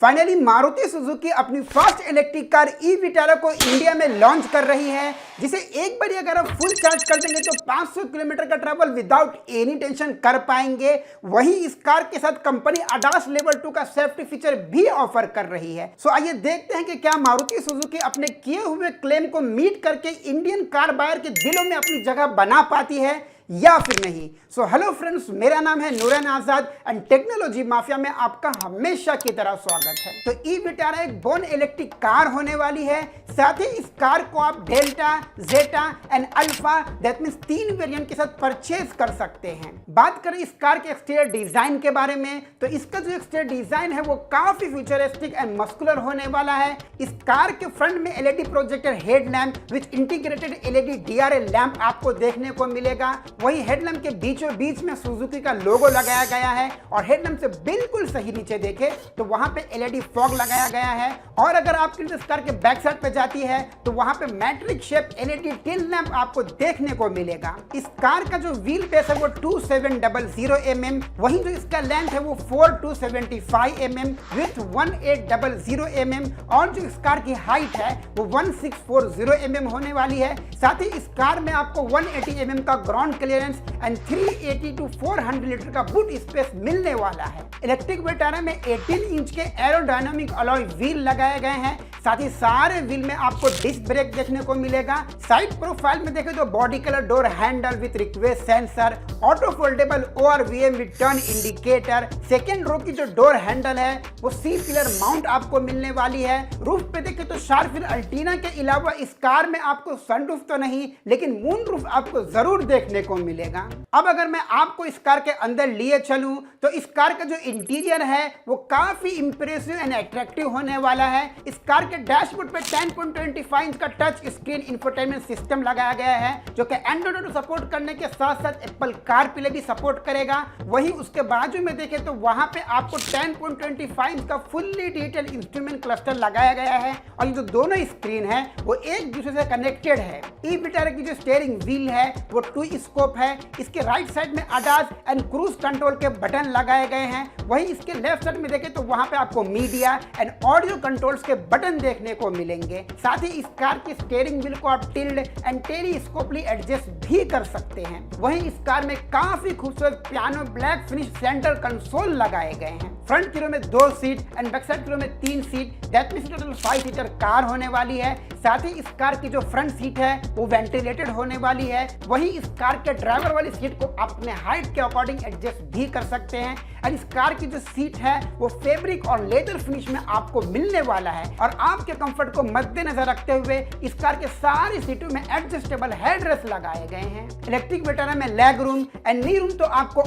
Finally Maruti Suzuki अपनी first electric car e Vitara को India में लॉन्च कर रही है, जिसे एक बार अगर आप फुल चार्ज कर देंगे तो 500 किलोमीटर का ट्रैवल विदाउट एनी टेंशन कर पाएंगे। वहीं इस कार के साथ कंपनी ADAS लेवल 2 का सेफ्टी फीचर भी ऑफर कर रही है। सो आइए देखते हैं कि क्या मारुति सुजुकी अपने किए हुए क्लेम को मीट करके इंडियन कार बायर के दिलों में अपनी जगह बना पाती है या फिर नहीं। सो हेलो फ्रेंड्स, मेरा नाम है Nooran Azad and technology mafia में आपका हमेशा की तरह स्वागत है। तो ई विटारा एक बोर्न इलेक्ट्रिक कार होने वाली है। साथ ही इस कार को आप Delta, Zeta and Alpha that means 3 variant के साथ परचेज कर सकते हैं। बात करें इस कार के एक्सटीरियर डिजाइन के बारे में, तो इसका जो एक्सटीरियर डिजाइन है वो काफी फ्यूचरिस्टिक एंड मस्कुलर होने वाला है। इस कार के फ्रंट में LED projector headlamp with integrated LED DRL lamp आपको देखने को मिलेगा। वही हेडलैम्प के बीचों बीच में सुजुकी का लोगो लगाया गया है और हेडलैम्प से बिल्कुल सही नीचे देखे तो वहां पे एलईडी फॉग लगाया गया है। और अगर आपकी इस कार के बैक साइड पे जाती है तो वहां पे matrix shape LED tail lamp आपको देखने को मिलेगा। इस कार का जो व्हील बेस है वो 2700 mm, वहीं जो इसका लेंथ है वो 4275 mm विथ 1800 mm और जो इस कार की हाइट है वो 1640 mm होने वाली है। साथ ही इस कार में आपको 180 mm का ground clearance and 380 to 400 litre का बूट स्पेस मिलने वाला है। इलेक्ट्रिक विटारा में 18 इंच के एरोडायनामिक अलॉय व्हील लगाए गए हैं। साथ ही सारे व्हील में आपको डिस्क ब्रेक देखने को मिलेगा। साइड प्रोफाइल में देखें तो body colour door handle with request sensor, auto foldable ORVM with turn indicator. Second row की जो डोर हैंडल है वो सी पिलर माउंट आपको मिलने वाली है। रूफ पे देखें तो शार्क फिन अल्टीना के अलावा इस कार में आपको सनरूफ तो नहीं लेकिन मून रूफ आपको जरूर देखने को मिलेगा। अब अगर मैं आपको इस कार के अंदर लिए चलूं तो इस कार का जो इंटीरियर है वो काफी इंप्रेसिव एंड अट्रैक्टिव होने वाला है। इस कार के डैशबोर्ड पे 10.25 इंच का टच स्क्रीन इंफोटेनमेंट सिस्टम लगाया गया है, जो कि एंड्रॉइड ऑटो सपोर्ट करने के साथ साथ एप्पल कारप्ले भी सपोर्ट करेगा। वहीं उसके बाजू में देखें तो वहां पे आपको 10.25 इंच का फुल्ली डिजिटल इंस्ट्रूमेंट क्लस्टर लगाया गया है और ये जो दोनों स्क्रीन है वो एक दूसरे से कनेक्टेड है। ई विटारा की जो स्टीयरिंग व्हील है वो 2 स्कोप है। इसके राइट साइड में ADAS एंड क्रूज कंट्रोल के बटन लगाए गए हैं। वहीं इसके लेफ्ट साइड में देखें तो वहां पे आपको मीडिया एंड ऑडियो कंट्रोल्स के बटन देखने को मिलेंगे। साथ ही इस कार की स्टीयरिंग व्हील को आप टिल्ड एंड टेलीस्कोपली एडजस्ट भी कर सकते हैं। वहीं इस कार में काफी खूबसूरत piano black finish centre console लगाए गए हैं। फ्रंट की रो में 2 सीट एंड बैक साइड की रो में 3 seat that means total 5 seater car होने वाली है। साथ ही इस कार की जो फ्रंट सीट है वो वेंटिलेटेड होने वाली है। वहीं इस कार के ड्राइवर वाली सीट को अपने हाइट के अकॉर्डिंग एडजस्ट भी कर सकते हैं। और इस कार की जो सीट है वो फैब्रिक और लेदर फिनिश में आपको मिलने वाला है और आपके कंफर्ट को मद्देनजर रखते हुए इस कार के सारी सीटों में एडजस्टेबल हेडरेस्ट लगाए गए हैं। इलेक्ट्रिक विटारा में leg room and knee room तो आपको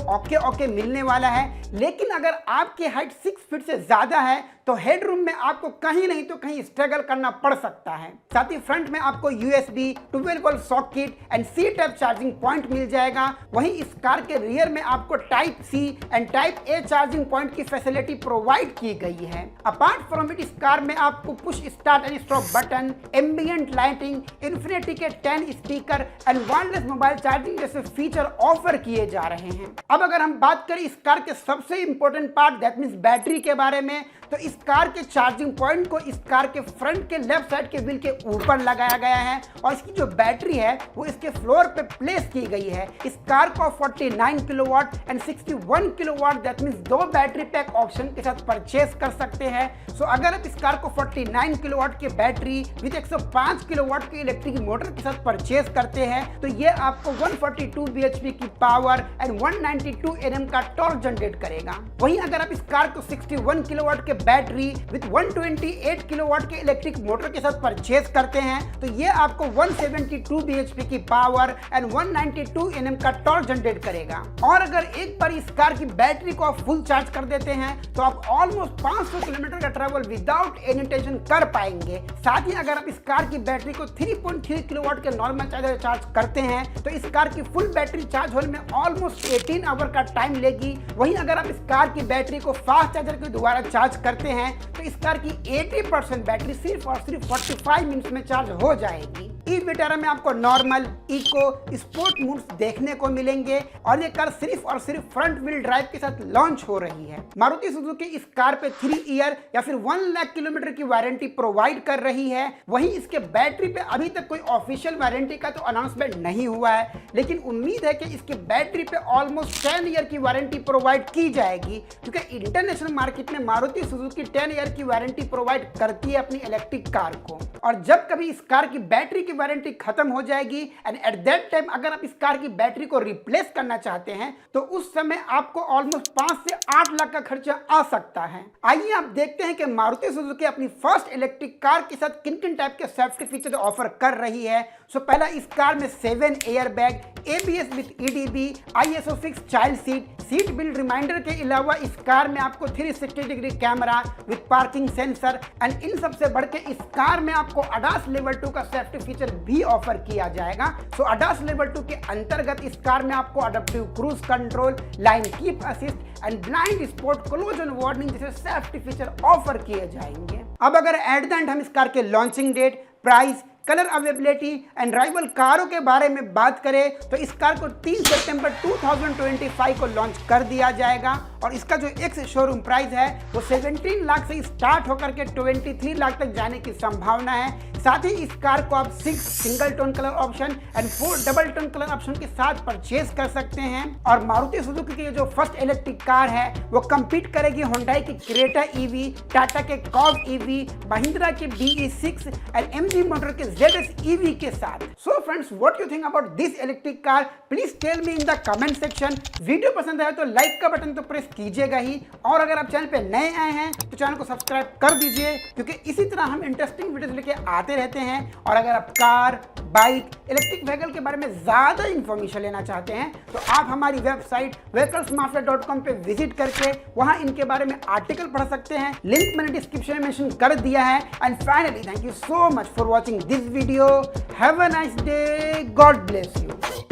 ओके मिलने वाला है, लेकिन अगर आपकी हाइट 6 फीट से ज्यादा है तो हेड रूम में आपको कहीं नहीं तो कहीं स्ट्रगल करना पड़ सकता है। साथ ही फ्रंट में आपको USB 12 volt socket and C type charging point मिल जाएगा। वहीं इस कार के रियर में आपको type C and type A charging point की फैसिलिटी प्रोवाइड की गई है। अपार्ट फ्रॉम इट इस कार में आपको push start and stop button, ambient lighting, Infinity के 10 speaker and wireless mobile charging जैसे फीचर ऑफर किए जा रहे हैं। अब अगर हम बात करें इस कार के सबसे important part that means battery के बारे में, तो इस कार के चार्जिंग पॉइंट को इस कार के फ्रंट के लेफ्ट साइड के व्हील के ऊपर लगाया गया है और इसकी जो बैटरी है वो इसके फ्लोर पे प्लेस की गई है। इस कार को 49 kilowatt and 61 kilowatt that means 2 battery pack option के साथ परचेस कर सकते हैं। सो अगर आप इस कार को 49 किलोवाट की बैटरी विद 105 किलोवाट की इलेक्ट्रिक मोटर के साथ परचेस करते हैं तो ये आपको 142 bhp की पावर एंड 192 Nm का टॉर्क जनरेट करेगा। वहीं अगर आप इस कार को 61 किलोवाट के बैटरी विद 128 किलोवाट के इलेक्ट्रिक मोटर के साथ परचेस करते हैं तो ये आपको 172 bhp की पावर एंड 192 Nm का टॉर्क जनरेट करेगा। और अगर एक बार इस कार की बैटरी को आप फुल चार्ज कर देते हैं तो आप ऑलमोस्ट 500 किलोमीटर का ट्रैवल विदाउट एनी टेंशन कर पाएंगे। साथ ही अगर आप इस कार की बैटरी को 3.3 किलोवाट के नॉर्मल चार्जर चार्ज करते हैं तो इस कार की फुल बैटरी चार्ज होने में ऑलमोस्ट 18 आवर का टाइम लेगी। वहीं अगर आप इस कार की बैटरी को फास्ट चार्जर के द्वारा चार्ज करते हैं तो इस कार की 80% बैटरी सिर्फ और सिर्फ 45 मिनट्स में चार्ज हो जाएगी। ई विटारा में आपको नॉर्मल, इको, स्पोर्ट मोड्स देखने को मिलेंगे और ये कार सिर्फ और सिर्फ फ्रंट व्हील ड्राइव के साथ लॉन्च हो रही है। मारुति सुजुकी इस कार पे 3 ईयर या फिर 1 लाख किलोमीटर की वारंटी प्रोवाइड कर रही है। वहीं इसके बैटरी पे अभी तक कोई ऑफिशियल वारंटी का तो अनाउंसमेंट नहीं हुआ है, लेकिन उम्मीद है कि इसकी बैटरी पे ऑलमोस्ट 10 ईयर की वारंटी प्रोवाइड की जाएगी, क्योंकि इंटरनेशनल मार्केट में मारुति सुजुकी 10 ईयर की वारंटी प्रोवाइड करती है अपनी इलेक्ट्रिक कार को। और जब कभी इस कार की बैटरी की वारंटी खत्म हो जाएगी एंड एट दैट टाइम अगर आप इस कार की बैटरी को रिप्लेस करना चाहते हैं तो उस समय आपको ऑलमोस्ट 5 से 8 लाख का खर्चा आ सकता है। आइए आप देखते हैं कि मारुति सुजुकी अपनी फर्स्ट इलेक्ट्रिक कार के साथ किन किन टाइप के सेफ्टी फीचर ऑफर कर रही है। सो पहला, इस कार में 7 air bag, ABS with EDB, ISO 6 child seat belt reminder के अलावा इस कार में आपको 360 degree camera with parking sensor and इन सबसे बढ़ के इस कार में आपको ADAS लेवल 2 का सेफ्टी फीचर भी ऑफर किया जाएगा। सो ADAS लेवल 2 के अंतर्गत इस कार में आपको adaptive cruise control, line keep assist and blind spot collision warning जैसे सेफ्टी फीचर ऑफर किए जाएंगे। अब अगर एट द एंड हम इस कार के launching date, price, colour availability and rival कारों के बारे में बात करें तो इस कार को 3 सितंबर 2025 को लॉन्च कर दिया जाएगा और इसका जो एक्स शोरूम प्राइस है वो 17 लाख से स्टार्ट होकर के 23 लाख तक जाने की संभावना है। साथ ही इस कार को आप 6 single tone colour option and 4 double tone colour option के साथ परचेज कर सकते हैं। और मारुति सुजुकी की जो फर्स्ट इलेक्ट्रिक कार है वो कंपीट करेगी होंडा की क्रेटा EV, टाटा के कॉग EV, महिंद्रा के BE6 एंड MG मोटर के ZS EV के साथ। So friends, what you think about this electric car? Please tell me in the comment section. Video पसंद आए तो लाइक का बटन तो प्रेस कीजिएगा ही, और अगर आप चैनल पे नए आए हैं तो चैनल को सब्सक्राइब कर दीजिए, क्योंकि इसी तरह हम इंटरेस्टिंग वीडियोस लेके आते रहते हैं। और अगर आप कार, बाइक, इलेक्ट्रिक व्हीकल के बारे में ज्यादा इंफॉर्मेशन लेना चाहते हैं तो आप हमारी वेबसाइट vehiclesmafia.com पे विजिट करके वहां इनके बारे में आर्टिकल पढ़ सकते हैं। लिंक मैंने डिस्क्रिप्शन में मेंशन कर दिया है। And finally, thank you so much for watching this video. Have a nice day, God bless you.